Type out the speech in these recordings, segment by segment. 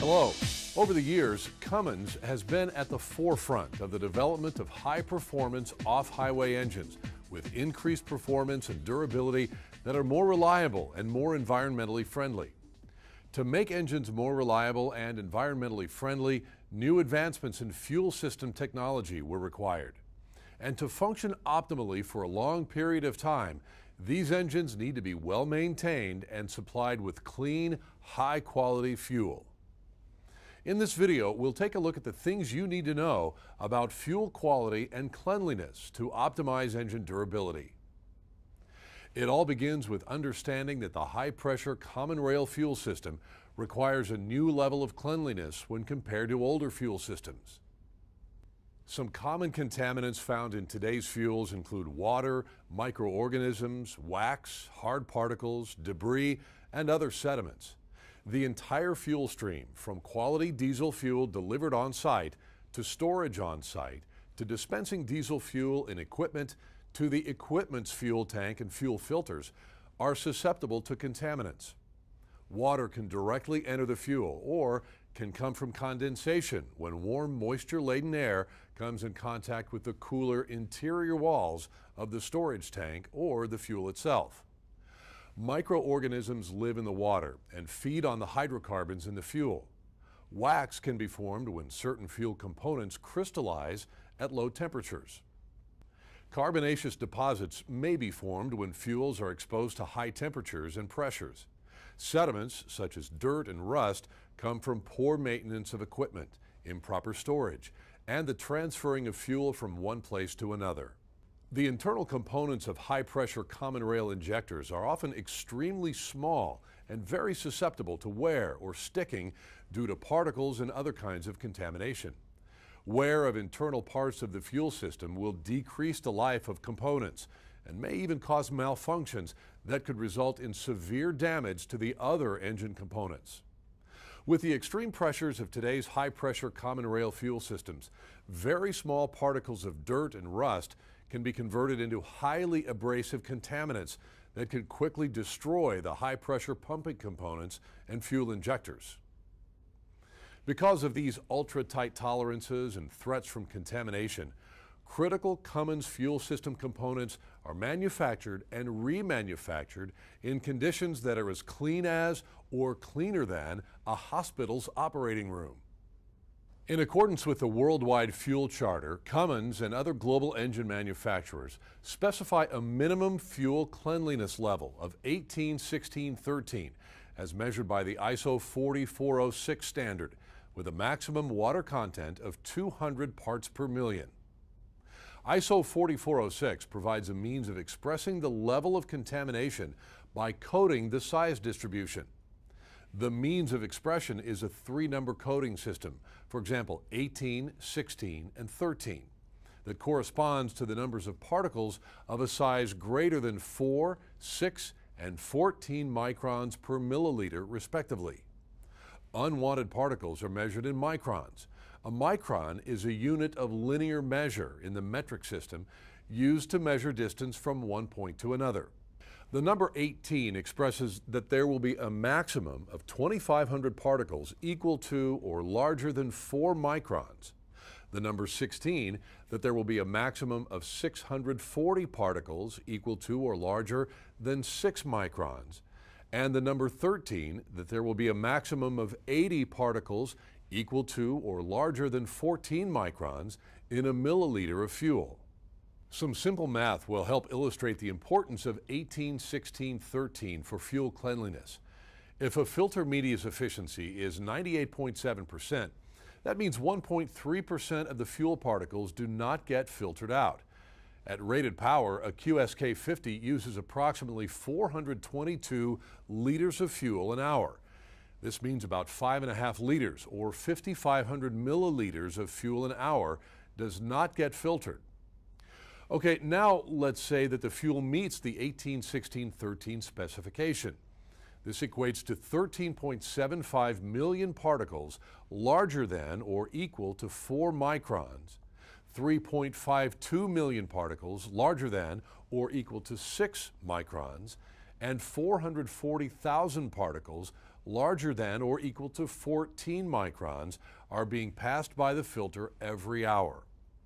Hello. Over the years, Cummins has been at the forefront of the development of high-performance off-highway engines with increased performance and durability that are more reliable and more environmentally friendly. To make engines more reliable and environmentally friendly, new advancements in fuel system technology were required. And to function optimally for a long period of time, these engines need to be well maintained and supplied with clean, high-quality fuel. In this video, we'll take a look at the things you need to know about fuel quality and cleanliness to optimize engine durability. It all begins with understanding that the high-pressure common rail fuel system requires a new level of cleanliness when compared to older fuel systems. Some common contaminants found in today's fuels include water, microorganisms, wax, hard particles, debris, and other sediments. The entire fuel stream, from quality diesel fuel delivered on site to storage on site to dispensing diesel fuel in equipment to the equipment's fuel tank and fuel filters, are susceptible to contaminants. Water can directly enter the fuel or can come from condensation when warm, moisture-laden air comes in contact with the cooler interior walls of the storage tank or the fuel itself. Microorganisms live in the water and feed on the hydrocarbons in the fuel. Wax can be formed when certain fuel components crystallize at low temperatures. Carbonaceous deposits may be formed when fuels are exposed to high temperatures and pressures. Sediments, such as dirt and rust, come from poor maintenance of equipment, improper storage, and the transferring of fuel from one place to another. The internal components of high-pressure common rail injectors are often extremely small and very susceptible to wear or sticking due to particles and other kinds of contamination. Wear of internal parts of the fuel system will decrease the life of components and may even cause malfunctions that could result in severe damage to the other engine components. With the extreme pressures of today's high-pressure common rail fuel systems, very small particles of dirt and rust can be converted into highly abrasive contaminants that can quickly destroy the high-pressure pumping components and fuel injectors. Because of these ultra-tight tolerances and threats from contamination, critical Cummins fuel system components are manufactured and remanufactured in conditions that are as clean as or cleaner than a hospital's operating room. In accordance with the Worldwide Fuel Charter, Cummins and other global engine manufacturers specify a minimum fuel cleanliness level of 18-16-13 as measured by the ISO 4406 standard, with a maximum water content of 200 parts per million. ISO 4406 provides a means of expressing the level of contamination by coding the size distribution. The means of expression is a three-number coding system, for example 18, 16, and 13, that corresponds to the numbers of particles of a size greater than 4, 6, and 14 microns per milliliter, respectively. Unwanted particles are measured in microns. A micron is a unit of linear measure in the metric system used to measure distance from one point to another. The number 18 expresses that there will be a maximum of 2,500 particles equal to or larger than 4 microns. The number 16, that there will be a maximum of 640 particles equal to or larger than 6 microns. And the number 13, that there will be a maximum of 80 particles equal to or larger than 14 microns in a milliliter of fuel. Some simple math will help illustrate the importance of 18-16-13 for fuel cleanliness. If a filter media's efficiency is 98.7%, that means 1.3% of the fuel particles do not get filtered out. At rated power, a QSK 50 uses approximately 422 liters of fuel an hour. This means about 5.5 liters or 5,500 milliliters of fuel an hour does not get filtered. Okay, now let's say that the fuel meets the 18-16-13 specification. This equates to 13.75 million particles larger than or equal to 4 microns, 3.52 million particles larger than or equal to 6 microns, and 440,000 particles larger than or equal to 14 microns are being passed by the filter every hour.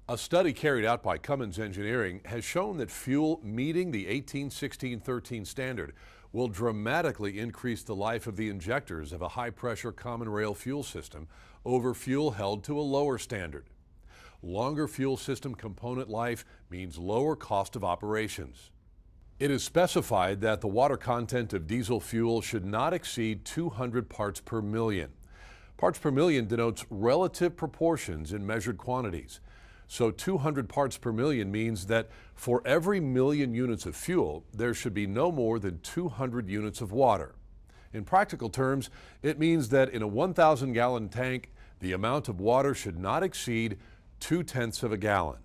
A study carried out by Cummins Engineering has shown that fuel meeting the 18-16-13 standard will dramatically increase the life of the injectors of a high-pressure common rail fuel system over fuel held to a lower standard. Longer fuel system component life means lower cost of operations. It is specified that the water content of diesel fuel should not exceed 200 parts per million. Parts per million denotes relative proportions in measured quantities. So 200 parts per million means that for every million units of fuel, there should be no more than 200 units of water. In practical terms, it means that in a 1,000-gallon tank, the amount of water should not exceed 0.2 of a gallon.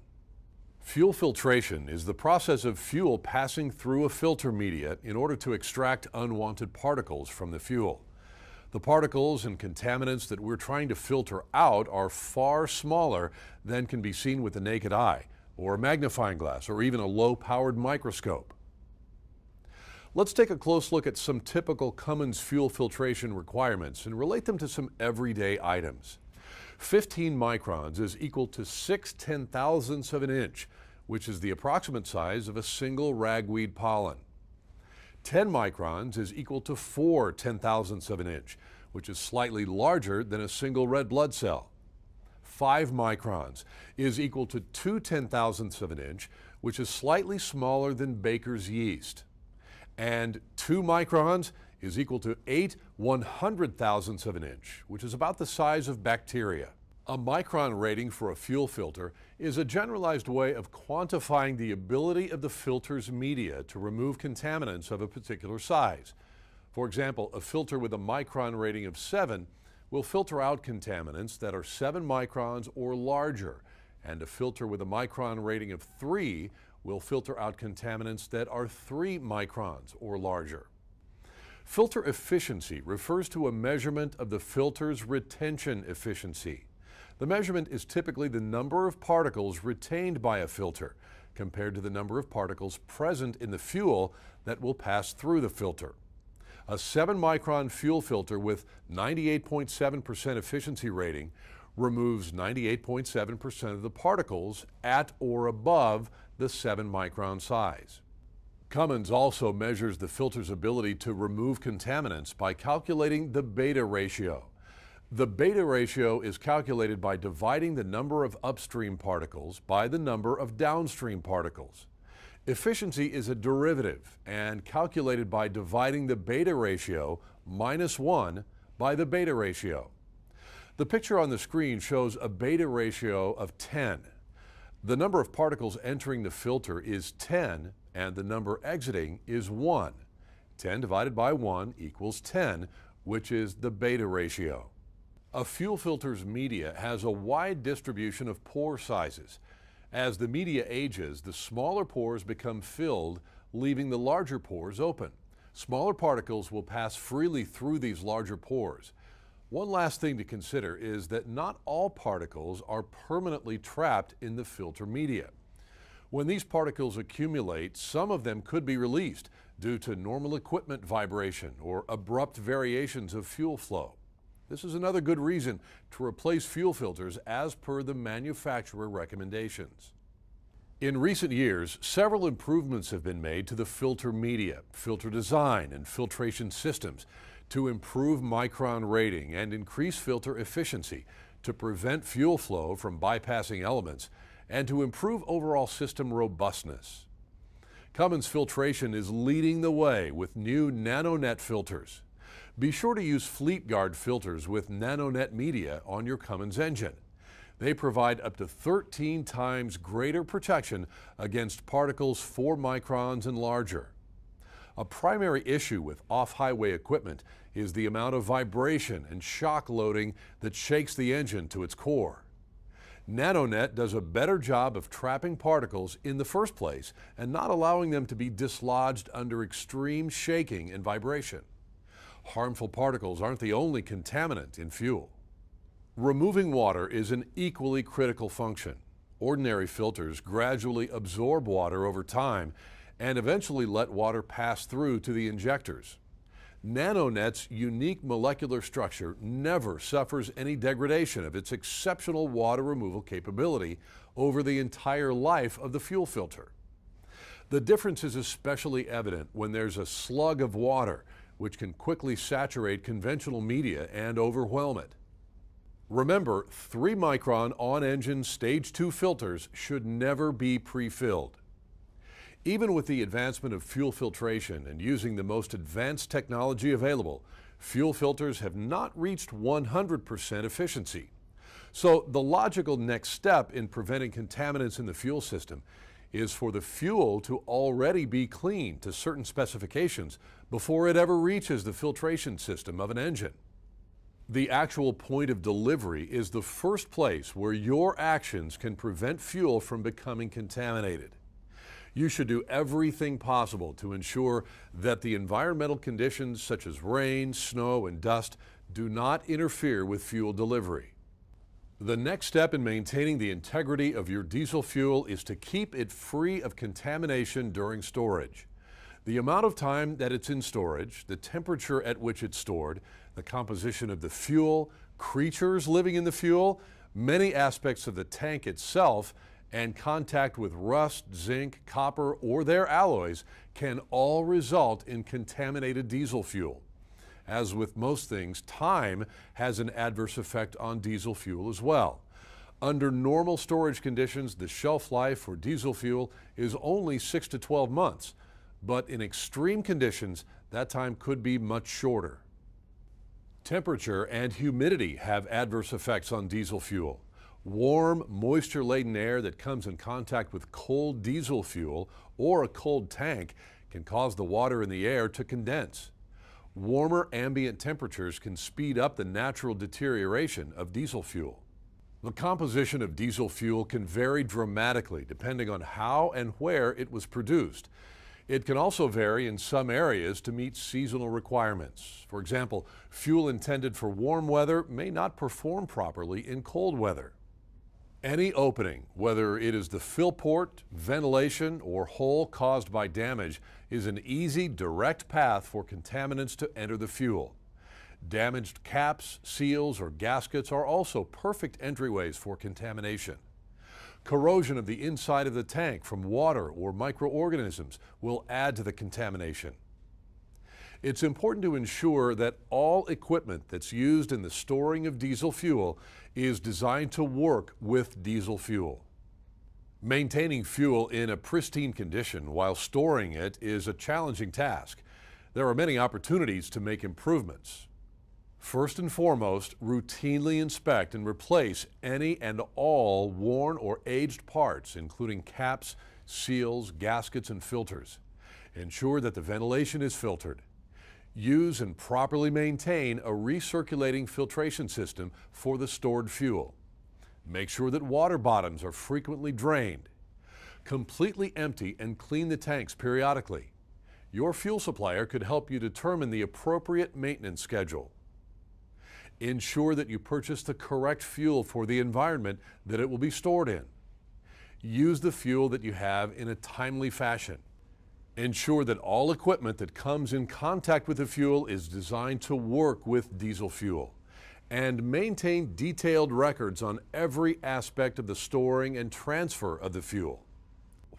Fuel filtration is the process of fuel passing through a filter media in order to extract unwanted particles from the fuel. The particles and contaminants that we're trying to filter out are far smaller than can be seen with the naked eye, or a magnifying glass, or even a low-powered microscope. Let's take a close look at some typical Cummins fuel filtration requirements and relate them to some everyday items. 15 microns is equal to 6/10,000ths of an inch, which is the approximate size of a single ragweed pollen. 10 microns is equal to 4/10,000ths of an inch, which is slightly larger than a single red blood cell. 5 microns is equal to 2/10,000ths of an inch, which is slightly smaller than baker's yeast. And 2 microns is equal to 8/100,000ths of an inch, which is about the size of bacteria. A micron rating for a fuel filter is a generalized way of quantifying the ability of the filter's media to remove contaminants of a particular size. For example, a filter with a micron rating of 7 will filter out contaminants that are 7 microns or larger, and a filter with a micron rating of 3 will filter out contaminants that are 3 microns or larger. Filter efficiency refers to a measurement of the filter's retention efficiency. The measurement is typically the number of particles retained by a filter compared to the number of particles present in the fuel that will pass through the filter. A 7-micron fuel filter with 98.7% efficiency rating removes 98.7% of the particles at or above the 7-micron size. Cummins also measures the filter's ability to remove contaminants by calculating the beta ratio. The beta ratio is calculated by dividing the number of upstream particles by the number of downstream particles. Efficiency is a derivative and calculated by dividing the beta ratio minus 1 by the beta ratio. The picture on the screen shows a beta ratio of 10. The number of particles entering the filter is 10 and the number exiting is 1. 10 divided by 1 equals 10, which is the beta ratio. A fuel filter's media has a wide distribution of pore sizes. As the media ages, the smaller pores become filled, leaving the larger pores open. Smaller particles will pass freely through these larger pores. One last thing to consider is that not all particles are permanently trapped in the filter media. When these particles accumulate, some of them could be released due to normal equipment vibration or abrupt variations of fuel flow. This is another good reason to replace fuel filters as per the manufacturer recommendations. In recent years, several improvements have been made to the filter media, filter design, and filtration systems to improve micron rating and increase filter efficiency to prevent fuel flow from bypassing elements and to improve overall system robustness. Cummins Filtration is leading the way with new NanoNet filters. Be sure to use FleetGuard filters with NanoNet media on your Cummins engine. They provide up to 13 times greater protection against particles 4 microns and larger. A primary issue with off-highway equipment is the amount of vibration and shock loading that shakes the engine to its core. NanoNet does a better job of trapping particles in the first place and not allowing them to be dislodged under extreme shaking and vibration. Harmful particles aren't the only contaminant in fuel. Removing water is an equally critical function. Ordinary filters gradually absorb water over time and eventually let water pass through to the injectors. NanoNet's unique molecular structure never suffers any degradation of its exceptional water removal capability over the entire life of the fuel filter. The difference is especially evident when there's a slug of water, which can quickly saturate conventional media and overwhelm it. Remember, 3-micron on-engine Stage 2 filters should never be pre-filled. Even with the advancement of fuel filtration and using the most advanced technology available, fuel filters have not reached 100% efficiency. So the logical next step in preventing contaminants in the fuel system is for the fuel to already be clean to certain specifications before it ever reaches the filtration system of an engine. The actual point of delivery is the first place where your actions can prevent fuel from becoming contaminated. You should do everything possible to ensure that the environmental conditions such as rain, snow, and dust do not interfere with fuel delivery. The next step in maintaining the integrity of your diesel fuel is to keep it free of contamination during storage. The amount of time that it's in storage, the temperature at which it's stored, the composition of the fuel, creatures living in the fuel, many aspects of the tank itself, and contact with rust, zinc, copper, or their alloys can all result in contaminated diesel fuel. As with most things, time has an adverse effect on diesel fuel as well. Under normal storage conditions, the shelf life for diesel fuel is only 6 to 12 months, but in extreme conditions, that time could be much shorter. Temperature and humidity have adverse effects on diesel fuel. Warm, moisture-laden air that comes in contact with cold diesel fuel or a cold tank can cause the water in the air to condense. Warmer ambient temperatures can speed up the natural deterioration of diesel fuel. The composition of diesel fuel can vary dramatically depending on how and where it was produced. It can also vary in some areas to meet seasonal requirements. For example, fuel intended for warm weather may not perform properly in cold weather. Any opening, whether it is the fill port, ventilation, or hole caused by damage, is an easy, direct path for contaminants to enter the fuel. Damaged caps, seals, or gaskets are also perfect entryways for contamination. Corrosion of the inside of the tank from water or microorganisms will add to the contamination. It's important to ensure that all equipment that's used in the storing of diesel fuel is designed to work with diesel fuel. Maintaining fuel in a pristine condition while storing it is a challenging task. There are many opportunities to make improvements. First and foremost, routinely inspect and replace any and all worn or aged parts, including caps, seals, gaskets, and filters. Ensure that the ventilation is filtered. Use and properly maintain a recirculating filtration system for the stored fuel. Make sure that water bottoms are frequently drained. Completely empty and clean the tanks periodically. Your fuel supplier could help you determine the appropriate maintenance schedule. Ensure that you purchase the correct fuel for the environment that it will be stored in. Use the fuel that you have in a timely fashion. Ensure that all equipment that comes in contact with the fuel is designed to work with diesel fuel. And maintain detailed records on every aspect of the storing and transfer of the fuel.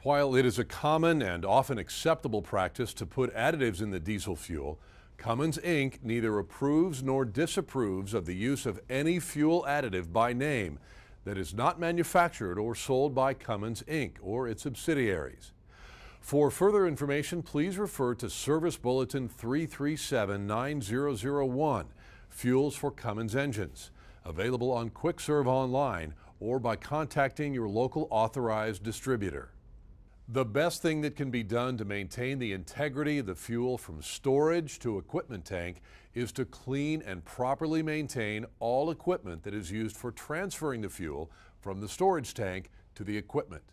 While it is a common and often acceptable practice to put additives in the diesel fuel, Cummins Inc. neither approves nor disapproves of the use of any fuel additive by name that is not manufactured or sold by Cummins Inc. or its subsidiaries. For further information, please refer to Service Bulletin 337-9001, Fuels for Cummins Engines, available on QuickServe Online or by contacting your local authorized distributor. The best thing that can be done to maintain the integrity of the fuel from storage to equipment tank is to clean and properly maintain all equipment that is used for transferring the fuel from the storage tank to the equipment.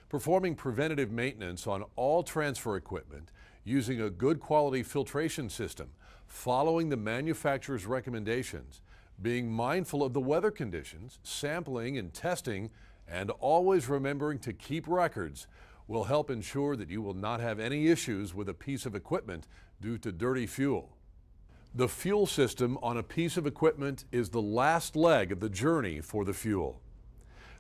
Performing preventative maintenance on all transfer equipment using a good quality filtration system, following the manufacturer's recommendations, being mindful of the weather conditions, sampling and testing, and always remembering to keep records will help ensure that you will not have any issues with a piece of equipment due to dirty fuel. The fuel system on a piece of equipment is the last leg of the journey for the fuel.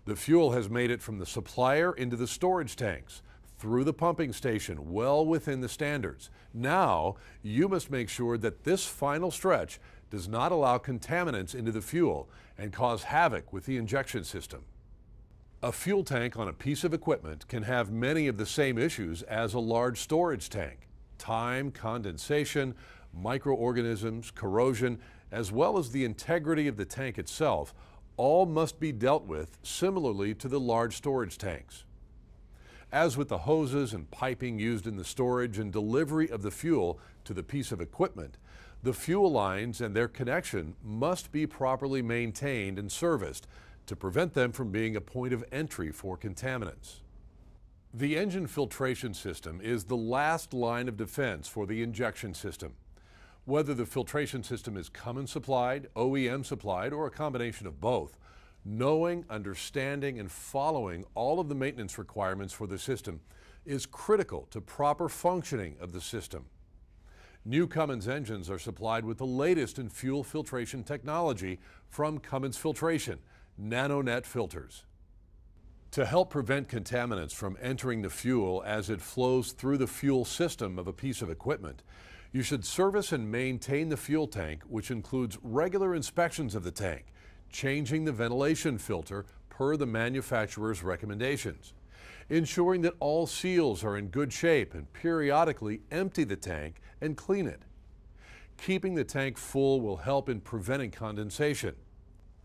The fuel has made it from the supplier into the storage tanks, through the pumping station, well within the standards. Now, you must make sure that this final stretch does not allow contaminants into the fuel and cause havoc with the injection system. A fuel tank on a piece of equipment can have many of the same issues as a large storage tank: time, condensation, microorganisms, corrosion, as well as the integrity of the tank itself, all must be dealt with similarly to the large storage tanks. As with the hoses and piping used in the storage and delivery of the fuel to the piece of equipment, the fuel lines and their connection must be properly maintained and serviced to prevent them from being a point of entry for contaminants. The engine filtration system is the last line of defense for the injection system. Whether the filtration system is Cummins supplied, OEM supplied, or a combination of both, knowing, understanding, and following all of the maintenance requirements for the system is critical to proper functioning of the system. New Cummins engines are supplied with the latest in fuel filtration technology from Cummins Filtration, NanoNet filters. To help prevent contaminants from entering the fuel as it flows through the fuel system of a piece of equipment, you should service and maintain the fuel tank, which includes regular inspections of the tank, changing the ventilation filter per the manufacturer's recommendations, ensuring that all seals are in good shape, and periodically empty the tank and clean it. Keeping the tank full will help in preventing condensation.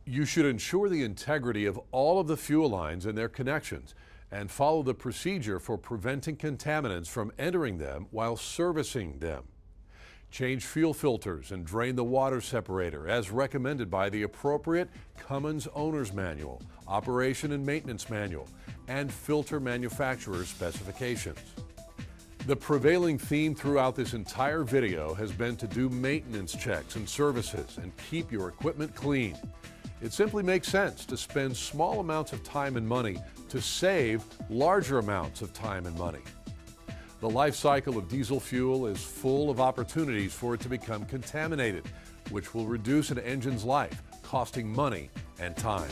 You should ensure the integrity of all of the fuel lines and their connections and follow the procedure for preventing contaminants from entering them while servicing them. Change fuel filters and drain the water separator as recommended by the appropriate Cummins Owner's Manual, Operation and Maintenance Manual, and filter manufacturer's specifications. The prevailing theme throughout this entire video has been to do maintenance checks and services and keep your equipment clean. It simply makes sense to spend small amounts of time and money to save larger amounts of time and money. The life cycle of diesel fuel is full of opportunities for it to become contaminated, which will reduce an engine's life, costing money and time.